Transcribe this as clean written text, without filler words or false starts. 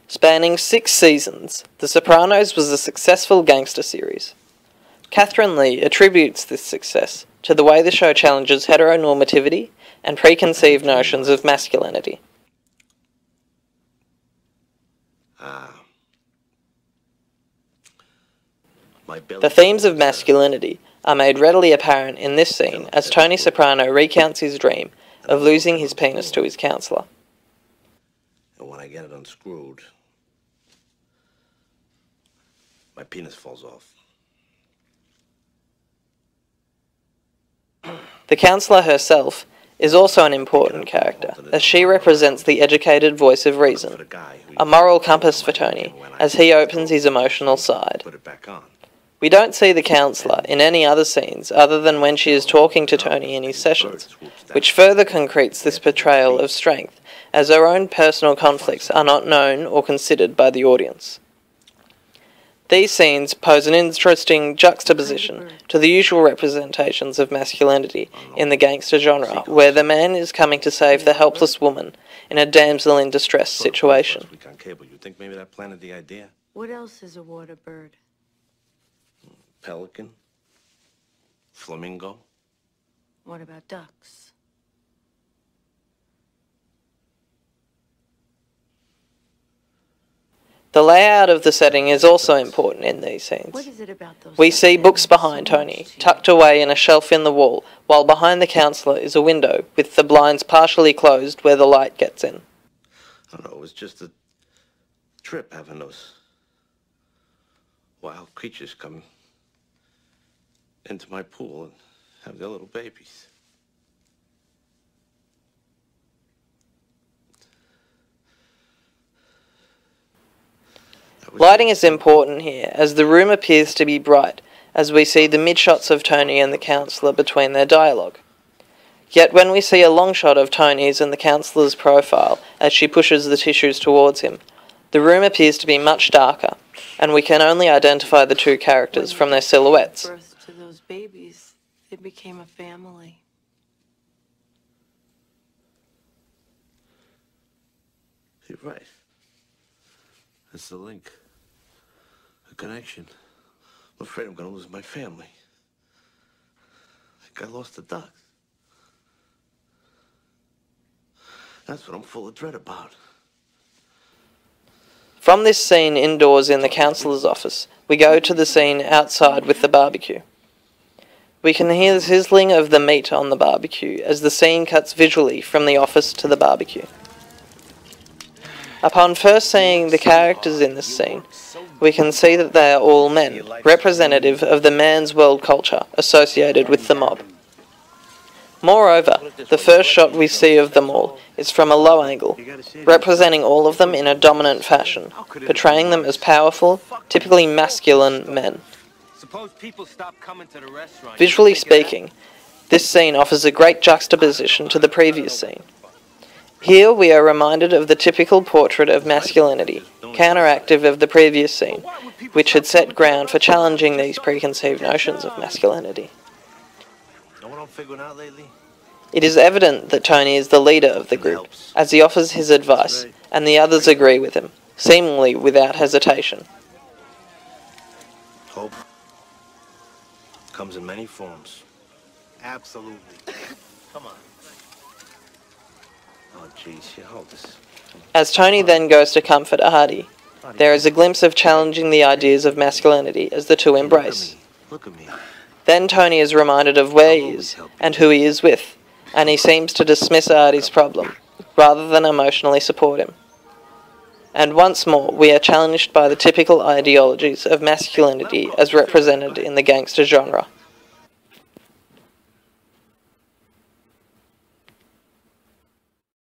Spanning 6 seasons, The Sopranos was a successful gangster series. Catherine Lee attributes this success to the way the show challenges heteronormativity and preconceived notions of masculinity. The themes of masculinity are made readily apparent in this scene as Tony Soprano recounts his dream of losing his penis to his counselor. And when I get it unscrewed, my penis falls off. The counselor herself is also an important character, as she represents the educated voice of reason, a moral compass for Tony, as he opens his emotional side. We don't see the counsellor in any other scenes other than when she is talking to Tony in his sessions, which further concretes this portrayal of strength, as her own personal conflicts are not known or considered by the audience. These scenes pose an interesting juxtaposition to the usual representations of masculinity in the gangster genre, where the man is coming to save the helpless woman in a damsel in distress situation. You think maybe that planted the idea? What else is a water bird? Pelican? Flamingo? What about ducks? The layout of the setting is also important in these scenes. What is it about those We see books behind Tony, tucked away in a shelf in the wall, while behind the counsellor is a window, with the blinds partially closed where the light gets in. I don't know, it was just a trip having those wild creatures come into my pool and have their little babies. Lighting is important here, as the room appears to be bright, as we see the mid-shots of Tony and the counsellor between their dialogue. Yet when we see a long shot of Tony's and the counsellor's profile as she pushes the tissues towards him, the room appears to be much darker, and we can only identify the two characters from their silhouettes. Birth to those babies, they became a family. You're right. That's the link. A connection. I'm afraid I'm gonna lose my family. Like I lost the ducks. That's what I'm full of dread about. From this scene indoors in the counsellor's office, we go to the scene outside with the barbecue. We can hear the sizzling of the meat on the barbecue as the scene cuts visually from the office to the barbecue. Upon first seeing the characters in this scene, we can see that they are all men, representative of the man's world culture associated with the mob. Moreover, the first shot we see of them all is from a low angle, representing all of them in a dominant fashion, portraying them as powerful, typically masculine men. Visually speaking, this scene offers a great juxtaposition to the previous scene. Here we are reminded of the typical portrait of masculinity, counteractive of the previous scene, which had set ground for challenging these preconceived notions of masculinity. Know what I'm figuring out lately? It is evident that Tony is the leader of the group, as he offers his advice, and the others agree with him, seemingly without hesitation. Hope comes in many forms. Absolutely. Come on. Oh, jeez, you hold this. As Tony then goes to comfort Hardy, there is a glimpse of challenging the ideas of masculinity as the two embrace. Look at me. Then Tony is reminded of where he is and who he is with, and he seems to dismiss Artie's problem, rather than emotionally support him. And once more, we are challenged by the typical ideologies of masculinity as represented in the gangster genre.